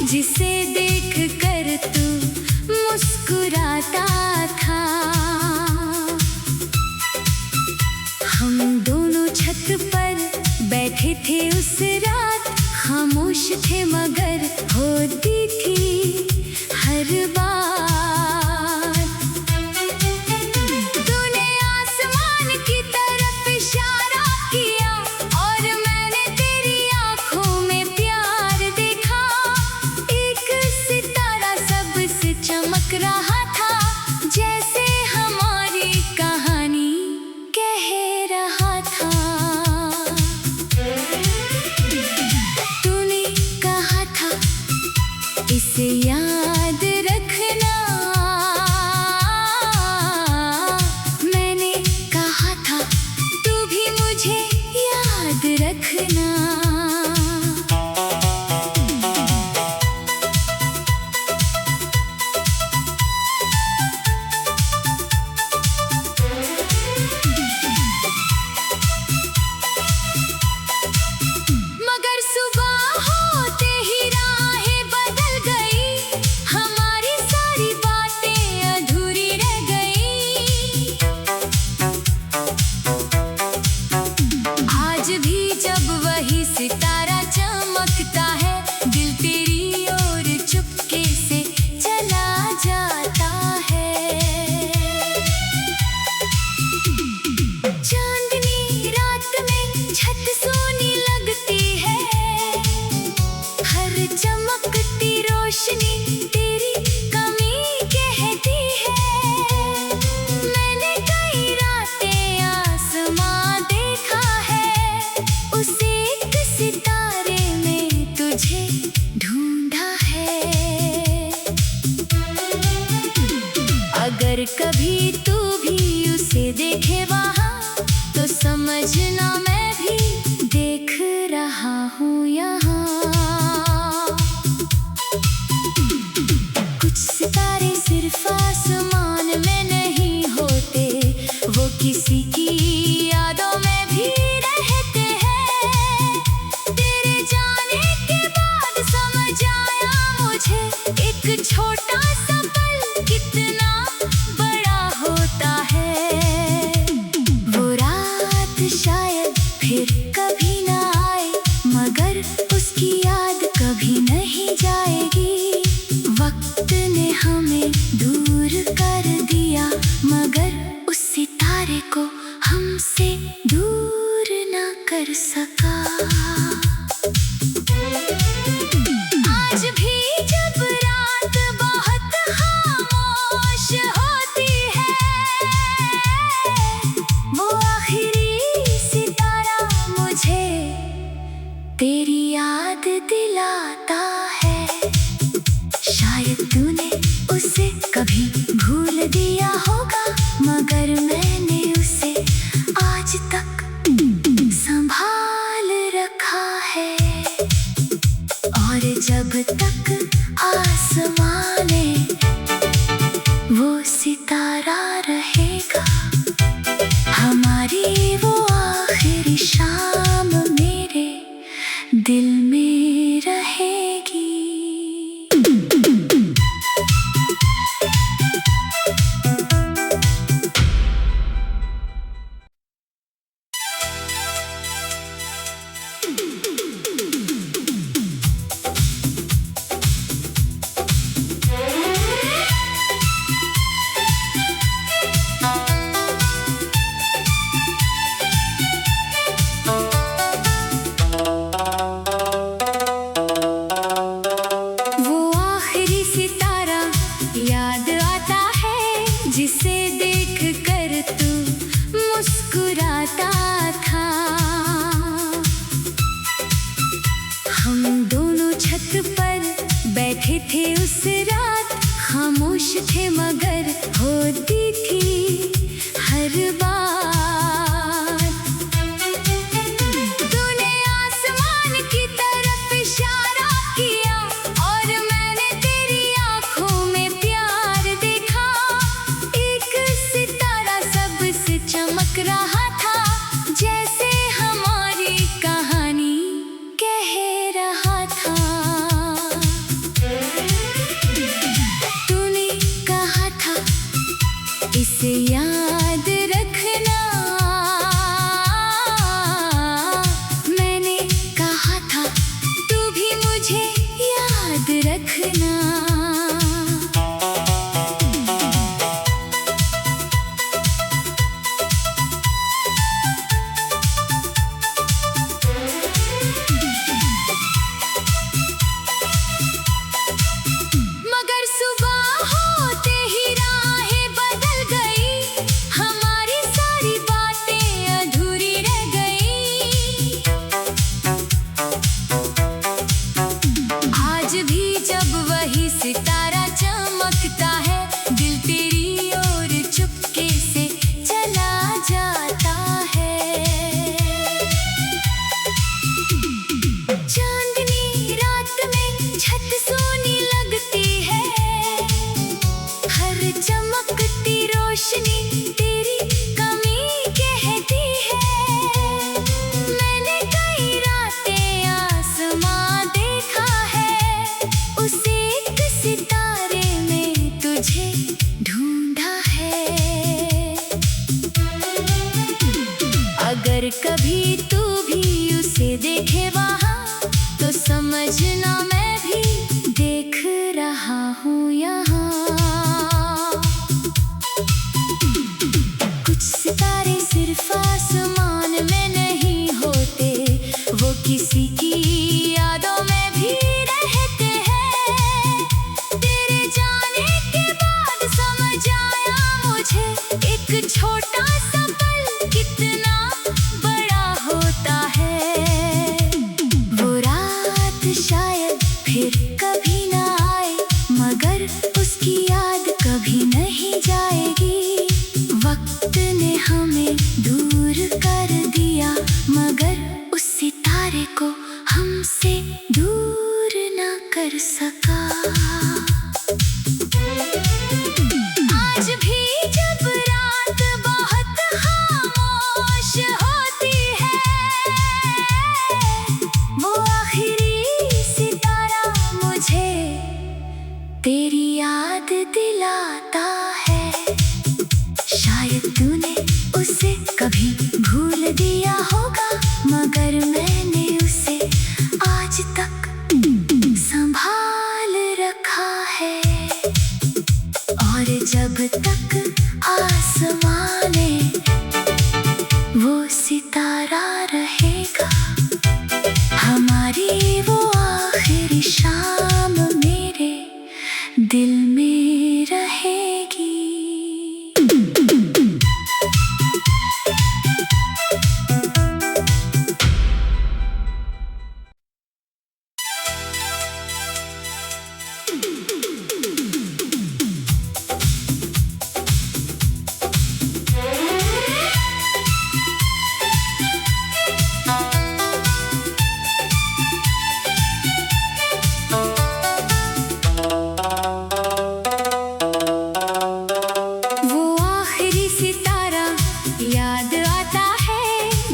जिसे देख कर तू मुस्कुराता था। हम दोनों छत पर बैठे थे उस रात, खामोश थे मगर होती थी हर बात। तूने आसमान की तरफ इशारा किया और मैंने तेरी आंखों में प्यार देखा। एक सितारा सबसे चमक रहा था, जैसे हमारी कहानी कह रहा था। तूने कहा था इसे याद रखना, मैंने कहा था तू भी मुझे याद रखना। मगर सुबह होते ही राहें बदल गई, हमारी सारी बातें अधूरी रह गई। आज भी जब वही सितारा चमकता है, दिल तेरी ओर चुपके से चला जाता है। चांदनी रात में छत सोनी लगती है, हर चमकती रोशनी तेरी कमी कहती है। मैंने कई रातें आसमां देखा है, उस एक सितारे में तुझे ढूंढा है। अगर कभी तू भी उसे देखे वहाँ, तो समझना मैं भी देख रहा हूँ यहाँ। कुछ सितारे सिर्फ आसमान में नहीं होते, वो किसी की यादों में भी रहते हैं। तेरे जाने के बाद समझ आया मुझे, एक छोटा सा पल कितना बड़ा होता है। वो रात शायद फिर कभी ना आए, मगर उसकी याद कभी नहीं जाएगी। वक्त ने हमें दूर कर दिया, मगर उस सितारे को हमसे दूर ना कर सका। आज भी जब रात बहुत खामोश होती है, वो आखिरी सितारा मुझे तेरी याद दिलाता है। शायद तूने उसे कभी भूल दिया होगा, मगर मैंने उसे आज तक संभाल रखा है। और जब तक आसमान में वो सितारा रहेगा, हमारी वो आखिरी शाम मेरे दिल में रहेगी। वो आखिरी सितारा याद आता है, जिसे देख कर तू मुस्कुराता था। हम दोनों छत पर बैठे थे उस रात, खामोश थे मगर होती थी हर बात। ढूंढा है। अगर कभी तू भी उसे देखे वहाँ, तो समझना मैं भी देख रहा हूँ यहाँ। कुछ सितारे सिर्फ आसमान में नहीं होते, वो किसी की यादों में भी रहते हैं। तेरे जाने के बाद समझ आया मुझे, एक छोटा सा पल कितना बड़ा होता है। वो रात शायद फिर कभी ना आए, मगर उसकी याद कभी नहीं जाएगी। वक्त ने हमें दूर कर दिया, मगर उस सितारे को हमसे दूर न कर सका। आज भी जब रात बहुत खामोश होती है, वो आखिरी सितारा मुझे तेरी याद दिलाता है। शायद तूने उसे कभी भूल दिया होगा, मगर मैंने उसे आज तक संभाल रखा है। और जब तक आसमां में वो सितारा रहेगा, हमारी वो आखिरी शाम मेरे दिल में रहेगी।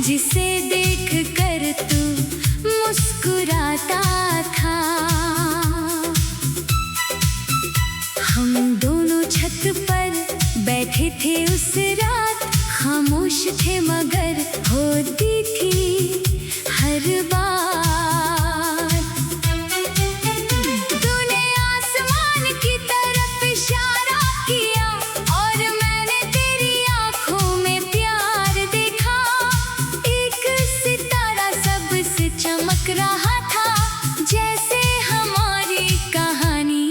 जिसे देख कर तू मुस्कुराता था। हम दोनों छत पर बैठे थे उस रात, खामोश थे मगर होती थी हर बात। तूने आसमान की तरफ इशारा किया, और मैंने तेरी आंखों में प्यार देखा। सबसे चमक रहा था, जैसे हमारी कहानी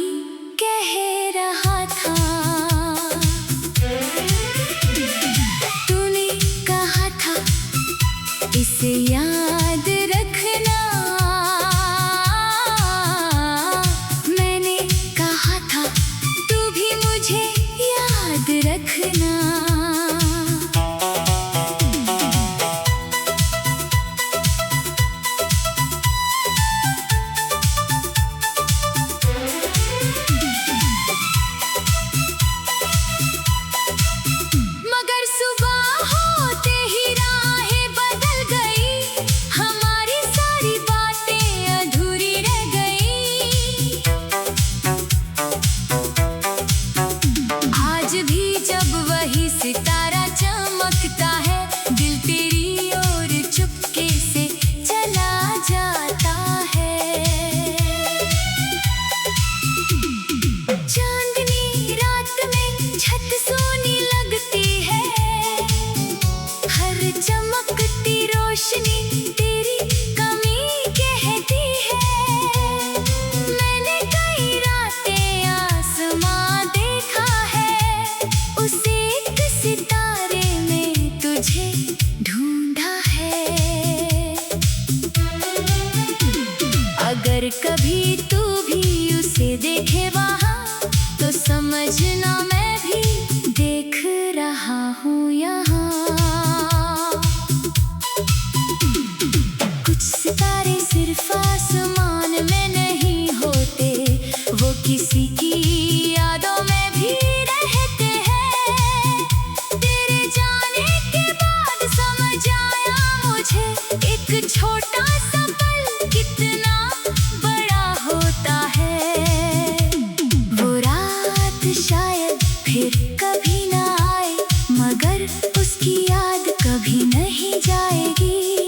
कह रहा था। तूने कहा था इसे याद रखना, मैंने कहा था तू भी मुझे याद रखना। सितारा चमकता है, दिल तेरी ओर चुपके से चला जाता है। चांदनी रात में छत सोनी लगती है, हर चमकती रोशनी तेरी कमी कहती है। मैंने कई रातें आसमां देखा है, उसे सितारे में तुझे ढूंढा है। अगर कभी तू भी उसे देखे वहाँ, तो समझना मैं भी देख रहा हूँ यहाँ। कुछ सितारे सिर्फ आसमान में नहीं होते, वो किसी की यादों में भी रहते हैं। तेरे जाने के बाद समझ आया मुझे, एक छोटा सा पल कितना बड़ा होता है। वो रात शायद फिर कभी ना आए, मगर उसकी याद कभी नहीं जाएगी।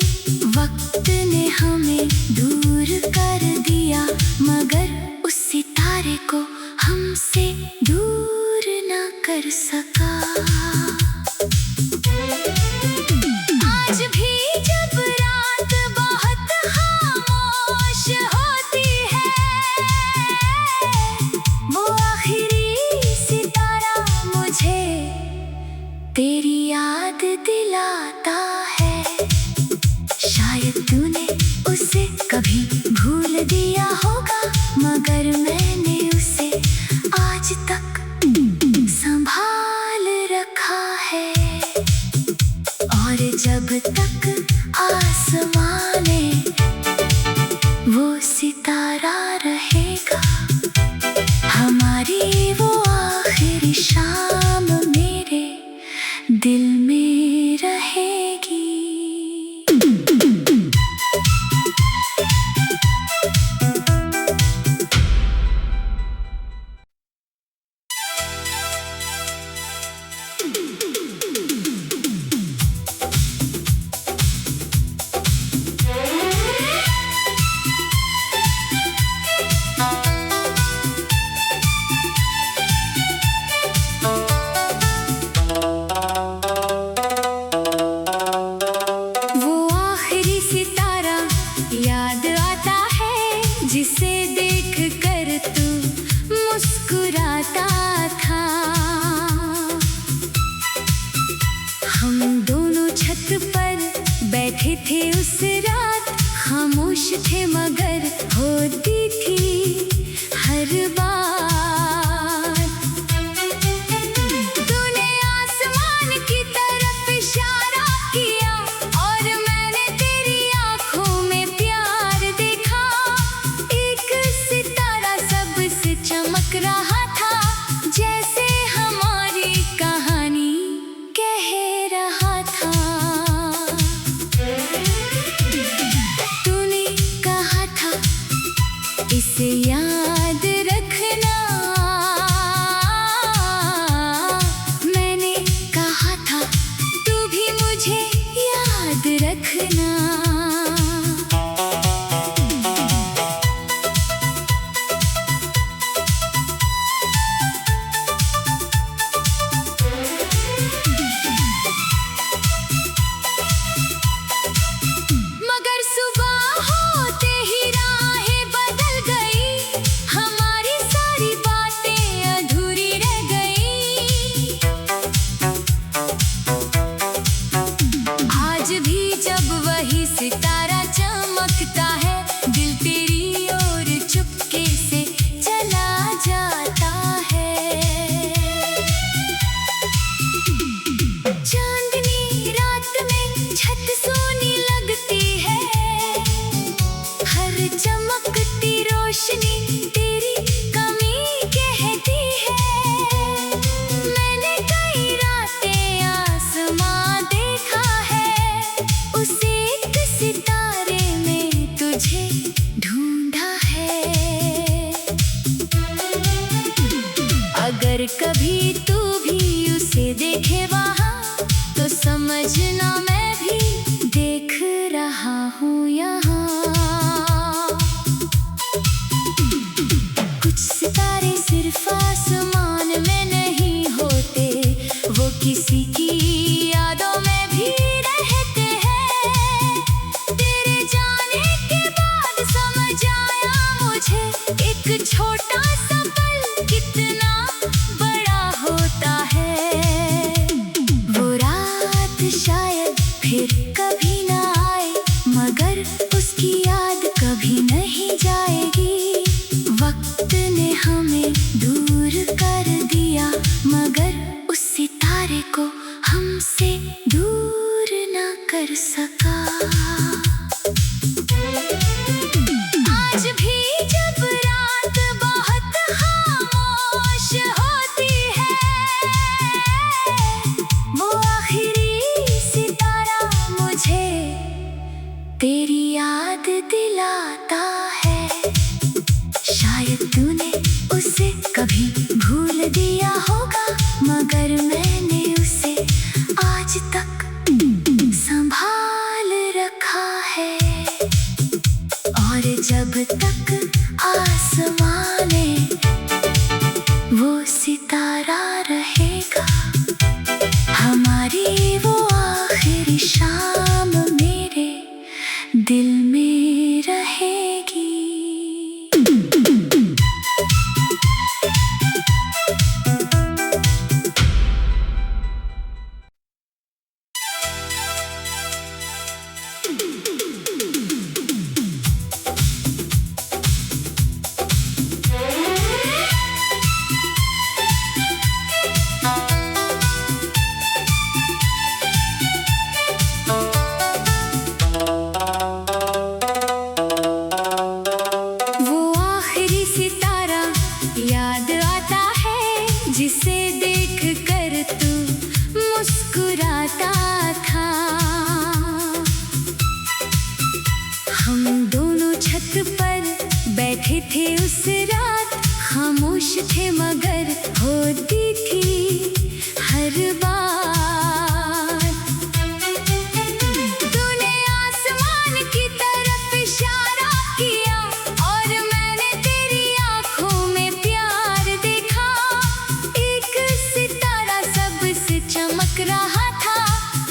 वक्त ने हमें दूर कर दिया, मगर उस सितारे को हमसे दूर न कर सका। आज भी जब रात बहुत खामोश होती है, वो आखिरी सितारा मुझे तेरी याद दिलाता है। शायद तूने उसे कभी भूल दिया होगा, मगर मैंने उसे आज तक संभाल रखा है। और जब तक आसमां में वो सितारा रहेगा, हमारी वो आखिरी शाम मेरे दिल में रहेगी। जिसे देख कर तू मुस्कुराता था। हम दोनों छत पर बैठे थे उस रात, खामोश थे मगर होती थी हर बात। तूने आसमान की तरफ इशारा किया और मैंने तेरी आंखों में प्यार देखा। चमक रहा था जैसे हमारी कहानी कह रहा था। तूने कहा था इसे याद रखना, मैंने कहा था तू भी मुझे याद रखना। सितारा चमकता है, दिल तेरी ओर चुपके से चला जाता है। चांदनी रात में छत सोनी लगती है, हर चमकती रोशनी तेरी कमी कहती है। मैंने कई रातें आसमां देखा है, उसे सितारे में तुझे ढूंढा है। अगर कभी तू भी उसे देखे वहाँ, तो समझना मैं भी देख रहा हूँ यहाँ। कुछ सितारे सिर्फ आसमान में नहीं होते, वो किसी की यादों में भी रहते हैं। तेरे जाने के बाद समझ आया मुझे, एक छोटा सा पल कितना बड़ा होता है। वो रात शायद फिर कभी ना आए, मगर थे उस रात, खामोश थे मगर होती थी हर बात। तूने आसमान की तरफ इशारा किया और मैंने तेरी आंखों में प्यार देखा। एक सितारा सबसे चमक रहा था,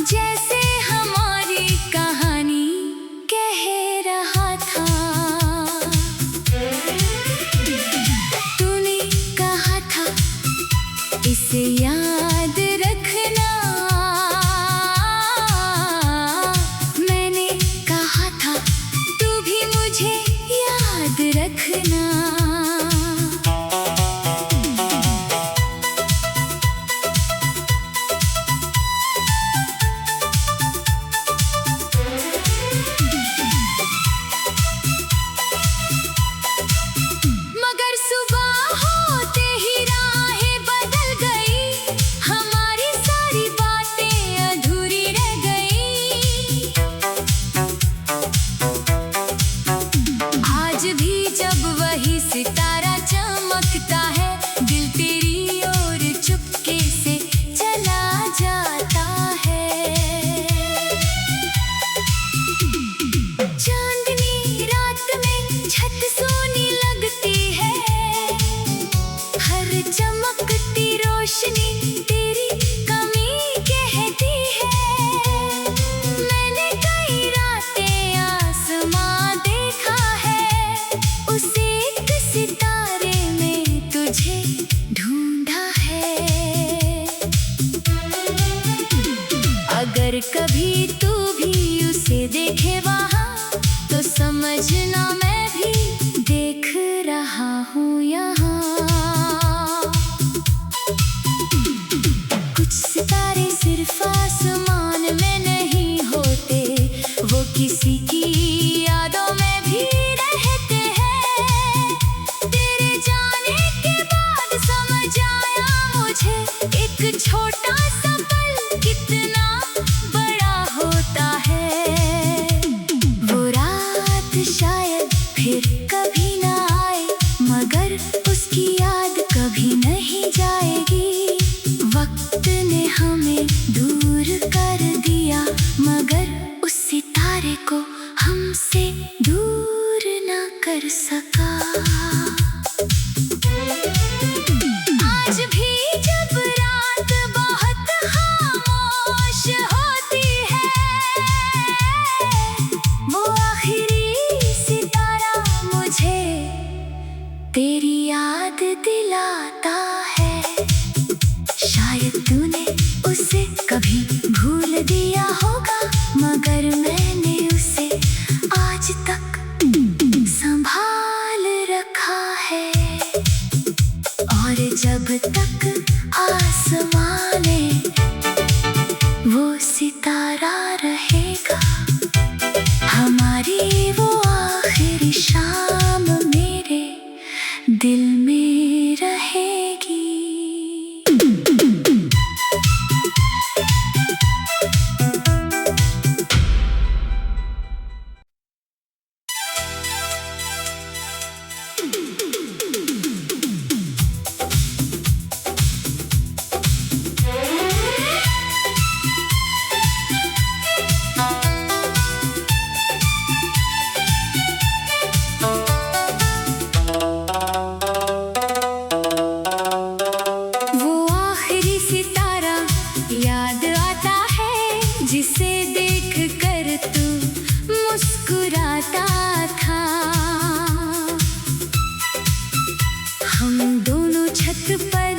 जैसे हमारी कहानी कह रहा था। तूने कहा था इसे याद रखना, मैंने कहा था तू भी मुझे याद रखना। मगर सुबह होते ही राहें बदल गई, हमारी सारी बातें अधूरी रह गई। आज भी जब वही सितारा चमकता है, दिल तेरी ओर चुपके से चला जाता है। चांदनी रात में छत सोनी लगती है, हर चमकती रोशनी तेरी कमी कहती है। मैंने कई रातें आसमां देखा है, उस एक सितारे में तुझे ढूंढा है। अगर कभी तू भी उसे देखे वहाँ, तो समझना मैं भी देख रहा हूँ यहाँ। कुछ सितारे सिर्फ आसमान में नहीं होते, वो किसी की यादों में भी रहते हैं। तेरे जाने के बाद समझ आया मुझे, एक छोटा सा पल कितना बड़ा होता है। वो रात शायद फिर कभी ना आए, मगर उसकी याद कभी नहीं जाएगी। वक्त ने हमें दूर कर दिया, मगर उस सितारे को हमसे दूर ना कर सका। आज भी जब रात बहुत खामोश होती है, वो आखिरी सितारा मुझे तेरी याद दिलाता है। शायद तूने उसे कभी भूल दिया होगा, मगर मैंने उसे आज तक संभाल रखा है। और जब तक आसमान में वो सितारा रहेगा, हमारी वो आखिरी शाम मेरे दिल में रहेगी। वो आखिरी सितारा याद आता है, जिसे देख कर तू मुस्कुराता था। हम दोनों छत पर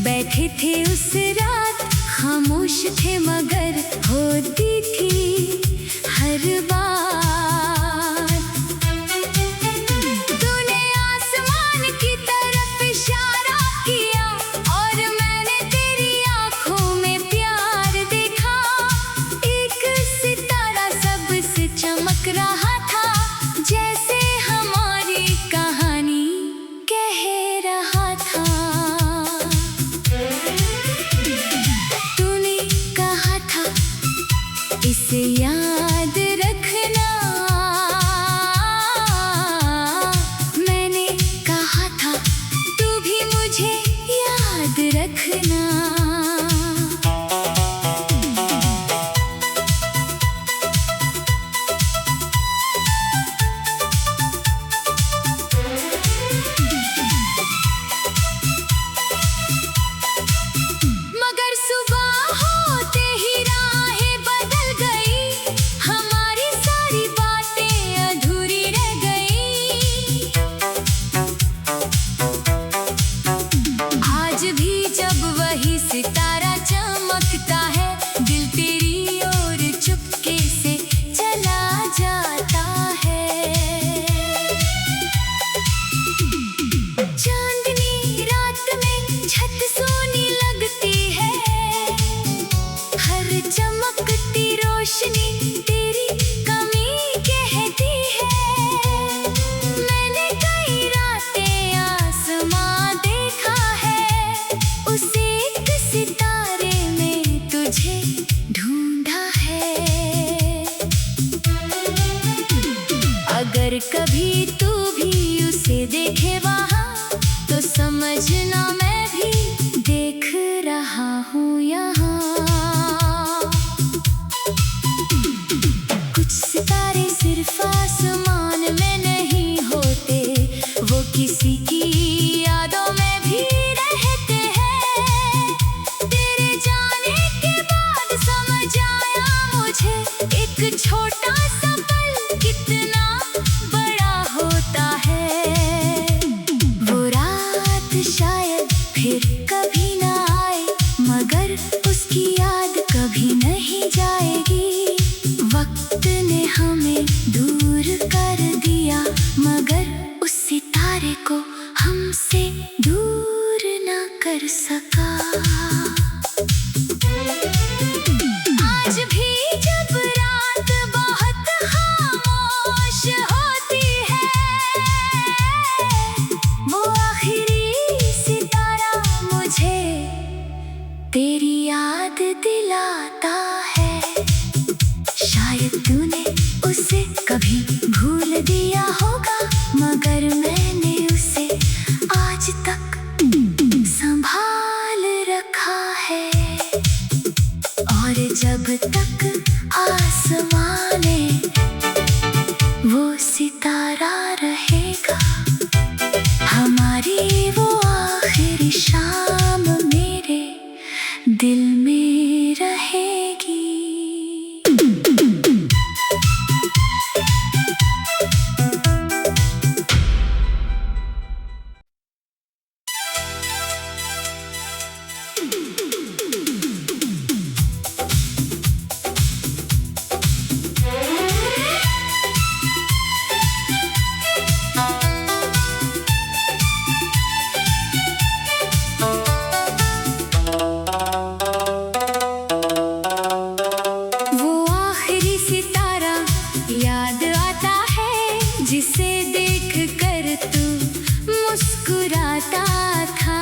बैठे थे उस रात, खामोश थे मगर होती थी हर बात। तूने आसमान की तरफ इशारा किया और मैंने तेरी आंखों में प्यार देखा। एक सितारा सबसे चमक रहा था, जैसे हमारी कहानी कह रहा था। तूने कहा था इसे याद रखना, कभी तू भी उसे देखे वहाँ तो समझना मैं भी देख रहा हूँ यहाँ। कुछ सितारे सिर्फ आसमान में नहीं होते, वो किसी की यादों में भी रहते हैं। तेरे जाने के बाद समझ आया मुझे, एक छोटा सा पल कितना बड़ा होता है। वो रात शायद फिर कभी ना आए, मगर उसकी याद कभी नहीं जाएगी। वक्त ने हमें दूर कर दिया, मगर उस सितारे को हमसे दूर न कर सका। आज भी जब रात बहुत खामोश होती है, वो आखिरी सितारा मुझे तेरी याद दिलाता है। शायद तूने उसे कभी भूल दिया होगा, मगर मैंने उसे आज तक संभाल रखा है। और जब तक आसमां में वो सितारा रहेगा, हमारी वो आखिरी शाम मेरे दिल में रहेगी। जिसे देख कर तू मुस्कुराता था।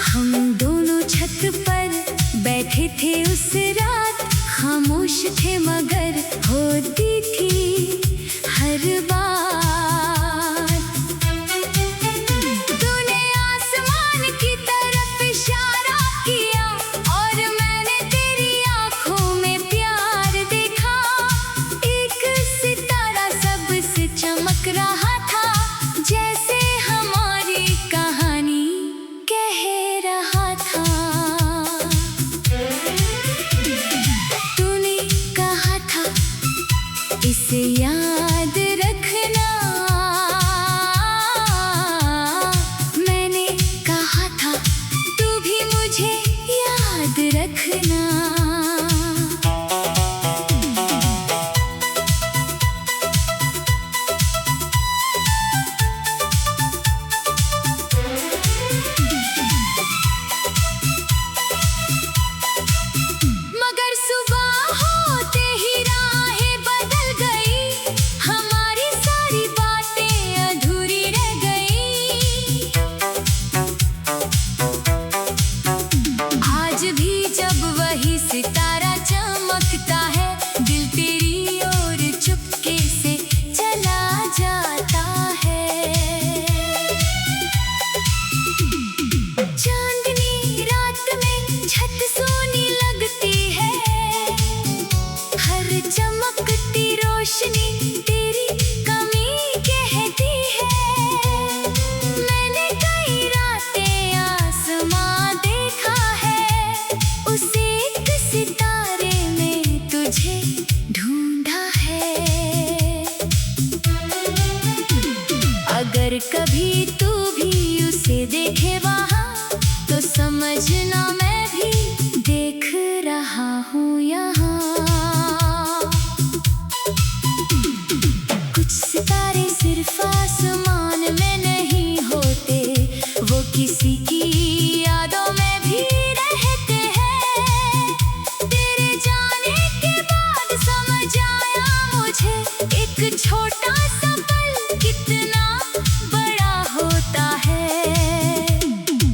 हम दोनों छत पर बैठे थे उस रात, खामोश थे मगर होती थी हर बात। तूने आसमान की तरफ इशारा किया और मैंने तेरी आंखों में प्यार देखा। सबसे चमक रहा था, जैसे हमारी कहानी कह रहा था। तूने कहा था इसे याद रखना, मैंने कहा था तू भी मुझे याद रखना। सितारा चमकता है, दिल तेरी ओर चुपके से चला जाता है। चांदनी रात में छत सोनी लगती है, हर चमकती रोशनी तेरी कमी कहती है। मैंने कई रातें आसमां देखा है, उसे सितारे में तुझे ढूंढा है। अगर कभी तू भी उसे देखे वहाँ तो समझना मैं भी देख रहा हूँ यहाँ। कुछ सितारे सिर्फ आसमान में नहीं होते, वो किसी की यादों में भी रहते हैं। तेरे जाने के बाद समझ आया मुझे, एक छोटा सा पल कितना बड़ा होता है।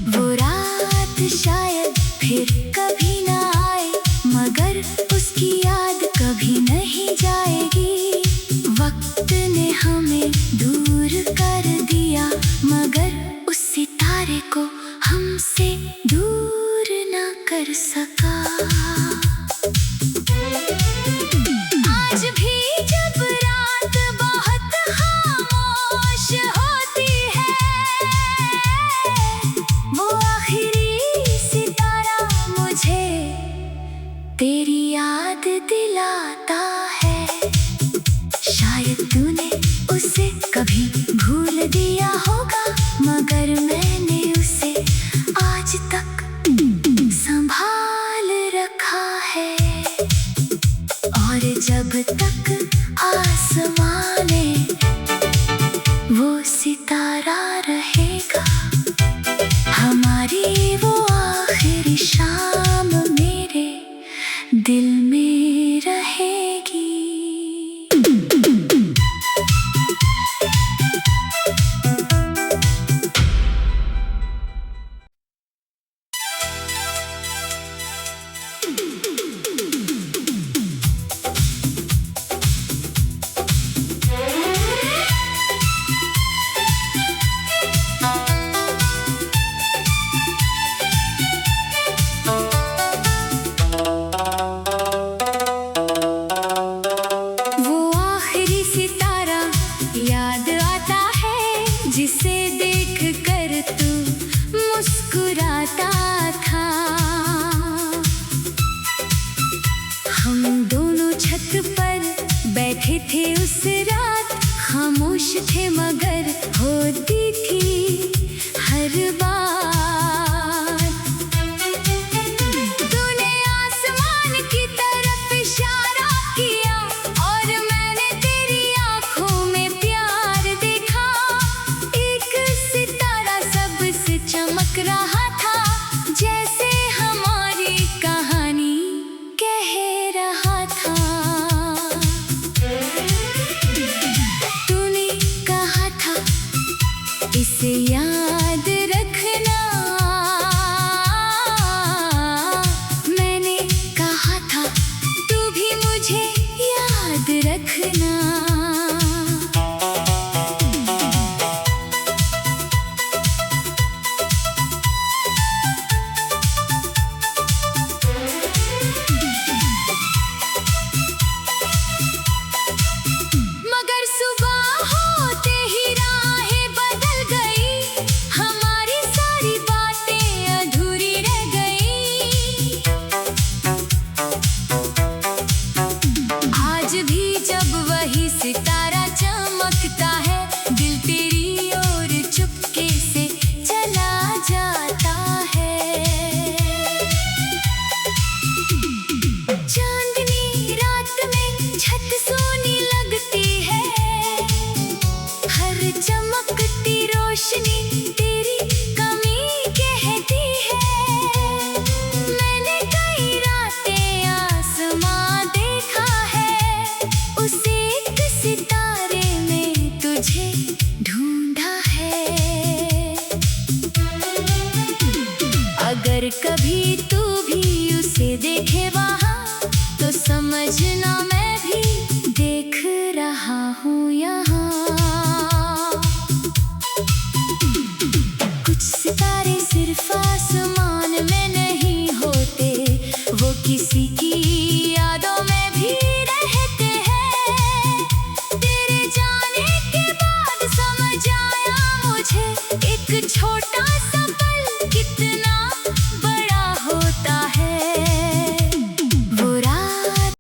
वो रात शायद फिर कभी ना आए, मगर उसकी याद कभी नहीं जाएगी। हमसे दूर न कर सका। आज भी जब रात बहुत खामोश होती है, वो आखिरी सितारा मुझे तेरी याद दिलाता है। शायद तूने उसे कभी भूल दिया होगा, मगर मैंने उसे आज तक संभाल रखा है। और जब तक आसमां में वो सितारा रहेगा, हमारी वो आखिरी शाम मेरे दिल में रहेगी। जिसे देख कर तू मुस्कुराता था। हम दोनों छत पर बैठे थे उस रात, खामोश थे मगर होती थी हर बात। तूने आसमान की तरफ इशारा किया और मैंने तेरी आंखों में प्यार देखा। चमक रहा था जैसे हमारी कहानी कह रहा था। तूने कहा था इसे याद रखना, मैंने कहा था तू भी मुझे याद रखना। सितारा चमकता है, दिल तेरी ओर चुपके से चला जाता है। चांदनी रात में छत सोनी लगती है, हर चमकती रोशनी तेरी कमी कहती है। मैंने कई रातें आसमां देखा है, उसे सितारे में तुझे ढूंढा है। अगर कभी तू भी उसे देखे वहाँ, तो समझना मैं भी देख रहा हूँ यहाँ।